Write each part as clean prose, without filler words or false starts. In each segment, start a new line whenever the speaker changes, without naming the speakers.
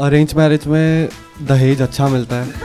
Arrange marriage में दहेज अच्छा मिलता है।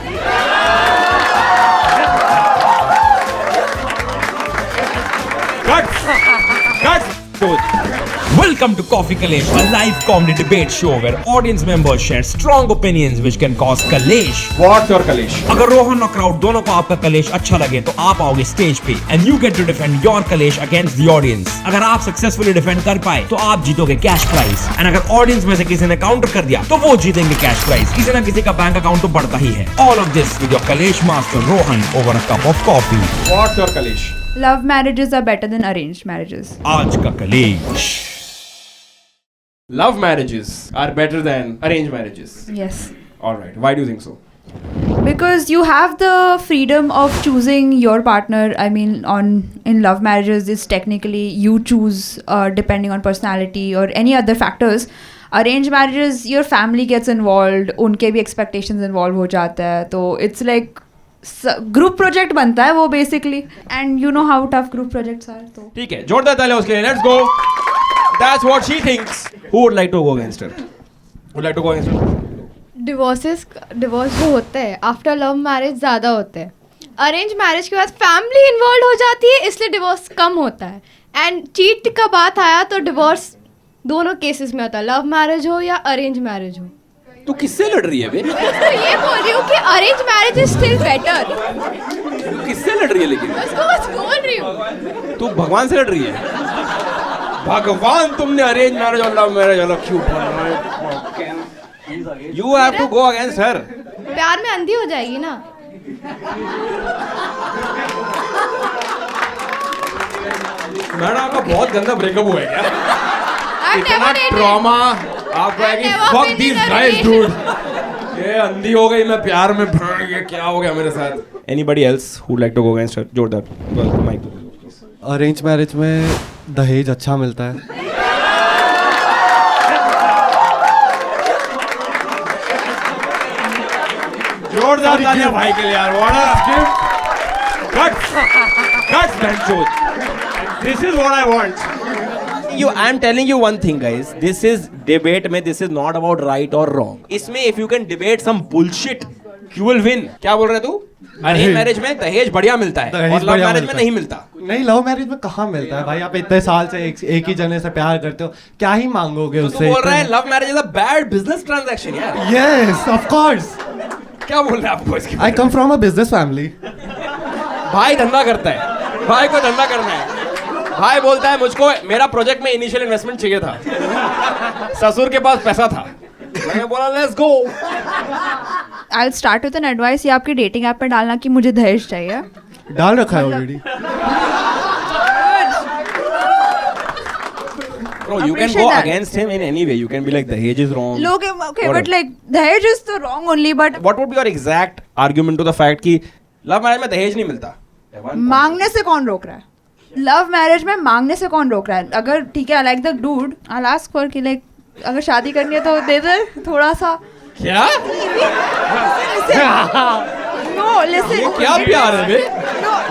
Welcome to Coffee Kalesh, a live comedy debate show where audience members share strong opinions which can cause kalesh.
What's your kalesh?
अगर रोहन और crowd दोनों को आपका कलेश अच्छा लगे तो आप आओगे स्टेज पे and you get to defend your कलेश against the audience. अगर आप सक्सेसफुली डिफेंड कर पाए तो आप जीतोगे कैश प्राइज एंड अगर ऑडियंस में से किसी ने काउंटर कर दिया तो वो जीतेंगे कैश प्राइज। किसी ना किसी का बैंक अकाउंट तो बढ़ता ही है। All of this with your कलेश master Rohan over a cup of coffee.
What's your kalesh?
Love marriages are better than arranged marriages.
आज का कलेश।
Love marriages are better than arranged marriages.
Yes.
Alright, why do you think so?
Because you have the freedom of choosing your partner. I mean, in love marriages, it's technically you choose depending on personality or any other factors. Arranged marriages, your family gets involved, उनके भी expectations involved हो जाता है, तो it's like group project बनता है वो basically and you know how tough group projects are. तो
ठीक है, जोरदार तालियां उसके लिए। Let's go. That's what she thinks. Who would like to go against her? Would like to go against her?
Divorce जो होते हैं आफ्टर लव मैरिज ज़्यादा होते हैं। अरेंज मैरिज के बाद फैमिली इन्वॉल्व हो जाती है, इसलिए डिवोर्स कम होता है। एंड चीट का बात आया तो डिवोर्स दोनों केसेस में होता है, लव मैरिज हो या अरेंज मैरिज हो।
तू किससे लड़ रही है बे?
तो ये बोल रही हूँ कि arrange marriage is still better.
तू किससे लड़ रही है लेकिन?
उसको बस बोल रही हूँ।
तू भगवान से लड़ रही है? भगवान तुमने अरेंज मैरिज और लव मैरिज अलग क्यों बोल रहा है? You have to go against her.
प्यार में अंधी हो जाएगी ना।
मैडम आपका बहुत गंदा ब्रेकअप हुआ है क्या? इतना ट्रॉमा आपको है कि fuck these guys dude. ये अंधी हो गई, मैं प्यार में ये क्या हो गया मेरे साथ? Anybody else who like to go against her? जोरदार माइक।
अरेंज मैरिज में दहेज अच्छा मिलता है।
जोरदार तालियां भाई के लिए यार। What a gift. Guts man. This is what I want. I'm telling you one thing guys. This is debate में this is not about right or wrong. इसमें if you can debate some bullshit, you will win. क्या बोल रहे तू? Arrange marriage में दहेज बढ़िया मिलता है और लव मैरिज में नहीं मिलता।
नहीं, लव मैरिज में कहाँ मिलता है भाई? आप इतने साल से एक ही जने से प्यार करते हो, क्या ही मांगोगे उससे?
तू बोल रहा है love marriage is a bad business transaction यार।
Yes of course.
क्या बोल रहे हैं आपको इसके?
I come from a business family.
भाई धंधा करता है, भाई को धंधा करना है। भाई बोलता है मुझको मेरा प्रोजेक्ट में इनिशियल इन्वेस्टमेंट चाहिए था, ससुर के पास पैसा था, मैंने बोला let's go.
I will start with an advice, ये आपकी डेटिंग ऐप पे डालना कि मुझे दहेज चाहिए।
डाल रखा है already.
Bro, you can go against him in any way. You can be like dahej is wrong.
लोग okay, but like दहेज is तो wrong only, but
What would be your exact argument to the fact कि love marriage में दहेज नहीं मिलता?
मांगने से कौन रोक रहा है? लव मैरिज में मांगने से कौन रोक रहा है? अगर ठीक है, I like the dude, I will ask for कि लाइक अगर शादी करनी है तो दे दे थोड़ा सा।
क्या?
नो लिसन,
ये क्या प्यार है बे?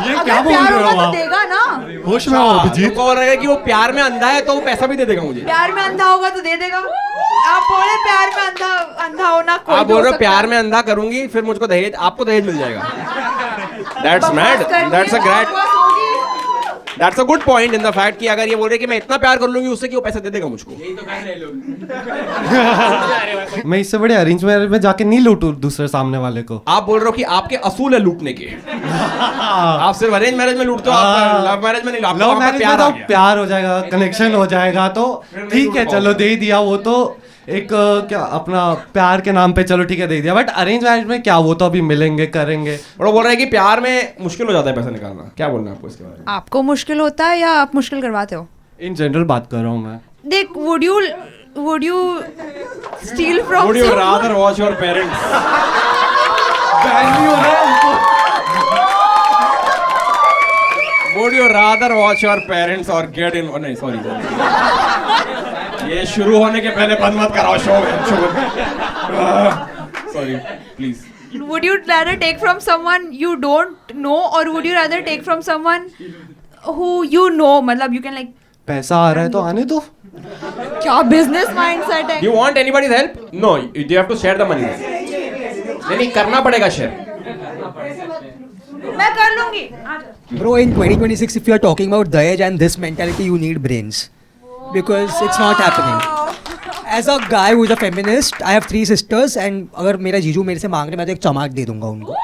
ये क्या बोल रहे हो आप?
देगा ना।
होश में हो अभिजीत।
बोल रहे हैं कि वो प्यार में अंधा है तो वो पैसा भी दे देगा मुझे।
प्यार में अंधा होगा तो दे देगा। आप बोले प्यार में अंधा होना कोई
आप बोल रहे हो प्यार में अंधा करूंगी फिर मुझको दहेज, आपको दहेज मिल जाएगा। That's mad. That's a good point in the fact कि अगर ये बोल रहे कि मैं इतना प्यार कर लूंगी उससे कि वो पैसा दे देगा मुझको।
मैं इससे बड़े अरेंज मैरिज में जाके नहीं लूटूं दूसरे सामने वाले को।
आप बोल रहे हो कि आपके असूल है लूटने के। आप सिर्फ अरेंज मैरिज में लूटते हो, आप लव मैरिज में नहीं।
लव मैरिज में तो प्यार हो जाएगा, कनेक्शन हो जाएगा तो ठीक है, चलो दे दिया। वो तो एक क्या अपना प्यार के नाम पे चलो ठीक है दे दिया। बट अरेंज मैरिज में क्या, वो तो अभी मिलेंगे करेंगे।
और वो बोल रहे हैं कि प्यार में मुश्किल हो जाता है पैसा निकालना। क्या बोलना है आपको इसके बारे में?
आपको मुश्किल होता है या आप मुश्किल करवाते हो?
इन जनरल बात कर रहा हूँ मैं।
देख, would you steal from
Would you
someone?
rather watch your parents? Would you rather watch your parents or get in? नहीं सॉरी, ये शुरू होने के पहले बंद मत कराओ show. Sorry please.
Would you rather take from someone you don't know or would you rather take from someone who you know? मतलब you can like
पैसा आ रहा है तो आने दो।
क्या business mindset है?
Do you want anybody's help? No, you have to share the money. नहीं करना पड़ेगा share.
मैं कर लूँगी.
Bro, in 2026, if you are talking about Dahej and this mentality, you need brains. Because it's not happening. As a guy who is a feminist, I have 3 sisters and अगर मेरा जीजू मेरे से मांग रहे मैं तो एक चमाक दे दूंगा उनको.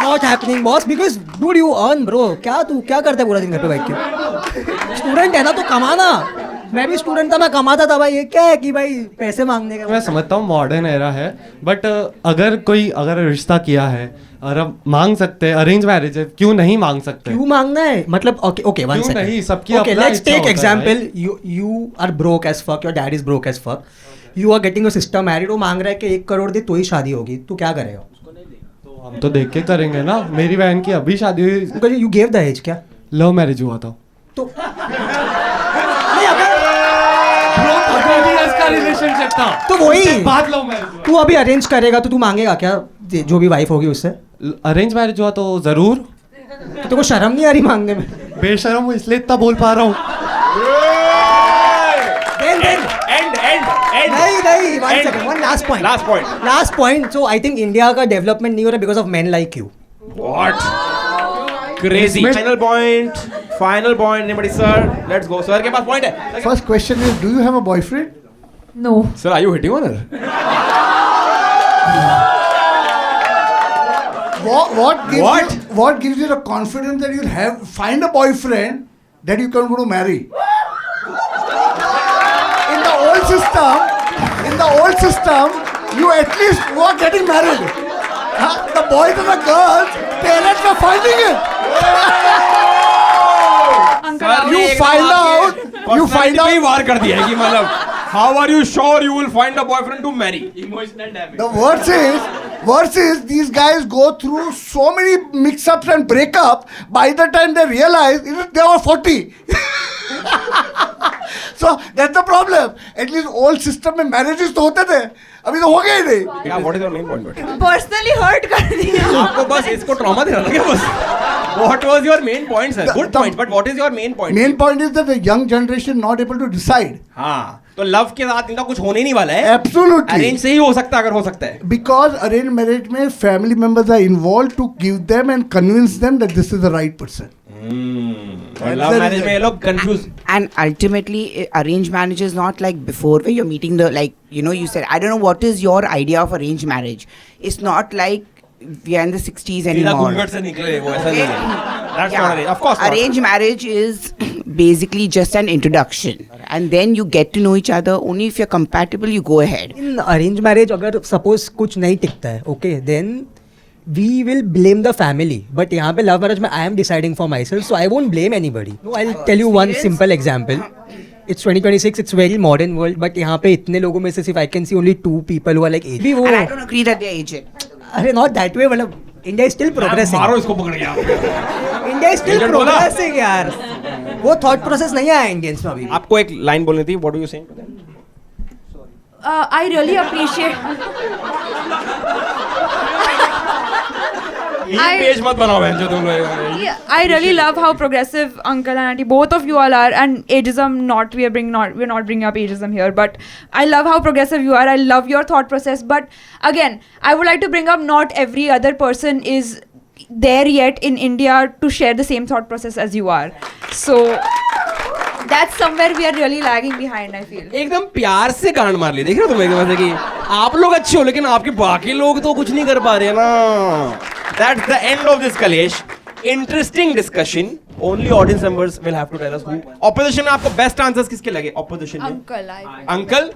Not happening, boss. Because dude, you earn, bro. क्या करता है पूरा दिन घर पे बैठ के? Student है ना तो कमाना. मैं भी स्टूडेंट था, मैं कमाता था भाई. ये क्या है कि भाई पैसे मांगने का?
मैं समझता हूँ मॉडर्न एरा है, बट अगर रिश्ता किया है और अब मांग सकते हैं, अरेंज मैरिज है, क्यों नहीं मांग सकते?
क्यों मांगना है? मतलब okay, one
क्यों
second.
नहीं? सबकी
Okay,
अपना
let's
इच्छा
take
होता है
example. You are broke as fuck. Your dad is broke as fuck. You are getting your sister married. वो मांग रहा है कि 1 करोड़ दे तो ही शादी होगी. तू क्या करेगा?
हम तो देख के करेंगे ना. मेरी बहन की अभी शादी हुई,
Because you gave the age क्या?
लव मैरिज हुआ था.
तो नहीं अगर
इसका रिलेशनशिप था
तो वही
बात लव मैरिज.
तू अभी अरेंज करेगा तो तू मांगेगा क्या जो भी वाइफ होगी उससे?
अरेंज मैरिज हुआ तो जरूर.
तो तेको शर्म नहीं आ रही मांगने में?
बेशरम हूँ इसलिए इतना बोल पा रहा हूँ.
नहीं, one second, one last point. So I think India का डेवलपमेंट नहीं हो रहा because of men like you.
What? Crazy. Final point. Anybody, sir? Let's go. Sir के पास point है.
First question is, do you have a boyfriend?
No.
Sir, are you hitting on her?
What gives you the confidence that you'll find a boyfriend that you can go to marry? In the old system, you at least were getting married. The boys and the girls, parents were finding it. You find out.
वार कर दिया है कि मतलब how are you sure you will find a boyfriend to marry? Emotional damage.
The worst is these guys go through so many mix-ups and breakup. By the time they realize, they were 40. So that's the problem. At least old system में marriages तो होते थे, अभी तो हो गए ही नहीं.
Yeah, what is your main point?
Personally hurt कर दिया.
आपको बस इसको ट्रॉमा देना था क्या बस? What was your main point, sir? Good point, but what is your main point?
Main point is that the young generation not able to decide.
हाँ, तो लव के साथ इनका कुछ होने नहीं वाला है.
Absolutely.
अरेंज से ही हो सकता है अगर हो सकता है.
Because arranged marriage में family members are involved to give them and convince them that this is the right person.
Love marriage में ये लोग confuse.
And ultimately, arranged marriage is not like before where you're meeting the, like, you know, you said, I don't know what is your idea of arranged marriage. It's not like we are in the 60s anymore.
घूंघट से निकले वो ऐसा नहीं है. That's
Yeah.
not arranged. Of course not.
Arranged marriage is basically just an introduction. And then you get to know each other. Only if you're compatible, you go ahead.
In arranged marriage अगर suppose कुछ नहीं टिकता है, okay, then we will blame the family. But यहाँ पे love marriage में I am deciding for myself, so I won't blame anybody. No, I'll tell you one simple example. It's 2026. It's very modern world. But यहाँ पे इतने लोगों में से सिर्फ I can see only 2 people who are like aged.
And I don't agree that they're aged.
अरे not that way, मतलब India is still progressing.
मारो इसको पकड़ के आप.
India is still
Agent बोला?
progressing यार. वो thought process नहीं आया Indians में अभी.
आपको एक लाइन बोलनी थी. What do you saying?
I really appreciate.
Page मत बनाओ बहन जो तुम लोग.
Yeah, I really love how progressive uncle and auntie, both of you all are, and ageism we're not bringing up ageism here, but I love how progressive you are. I love your thought process, but again, I would like to bring up not every other person is there yet in India to share the same thought process as you are. So that's somewhere we are really lagging behind, I feel.
एकदम प्यार से गांड मार ली. देख रहे हो तुम एकदम ऐसे कि आप लोग अच्छे हो लेकिन आपके बाकी लोग तो कुछ नहीं कर पा रहे ना. That's the end of this Kalesh. Interesting discussion. Only audience members will have to tell us who. Opposition में आपको best answers किसके लगे? Opposition में. Uncle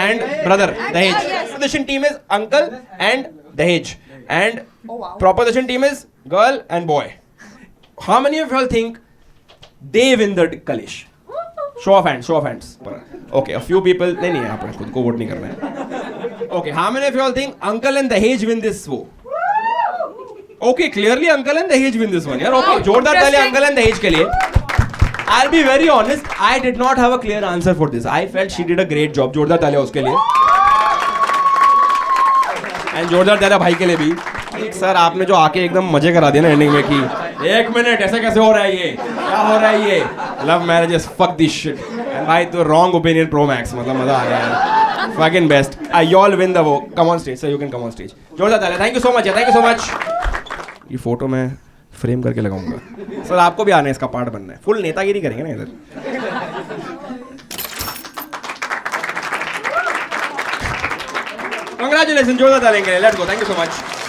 and brother. Dahej. Opposition team is uncle and Dahej. And proposition team is girl and boy. How many of you all think they win the Kalesh? Show of hands. Okay, a few people. नहीं आपने खुद को vote नहीं करना है. Okay, how many of you all think uncle and Dahej win this war? Okay, clearly uncle and Dahej win this one. यार okay, जोरदार ताली uncle and Dahej के लिए. I'll be very honest, I did not have a clear answer for this. I felt she did a great job. जोरदार ताली उसके लिए. And जोरदार ताली भाई के लिए भी. सर आपने जो आके एकदम मजे करा दिया ना एंडिंग में कि 1 मिनट ऐसा कैसे हो रहा है ये? क्या हो रहा है ये? Love marriages, fuck this shit. भाई तो रॉन्ग ओपिनियन प्रो मैक्स, मतलब मजा आ गया यार, fucking best. You all win the वो, come on stage, so you can come on stage. जोरदार तालियां, thank you so much, thank you so much. ये फोटो मैं फ्रेम करके लगाऊंगा सर, आपको भी आना है, इसका पार्ट बनना है, फुल नेतागिरी करेंगे ना इधर. Congratulations, जोरदार तालियां, let's go, thank you so much.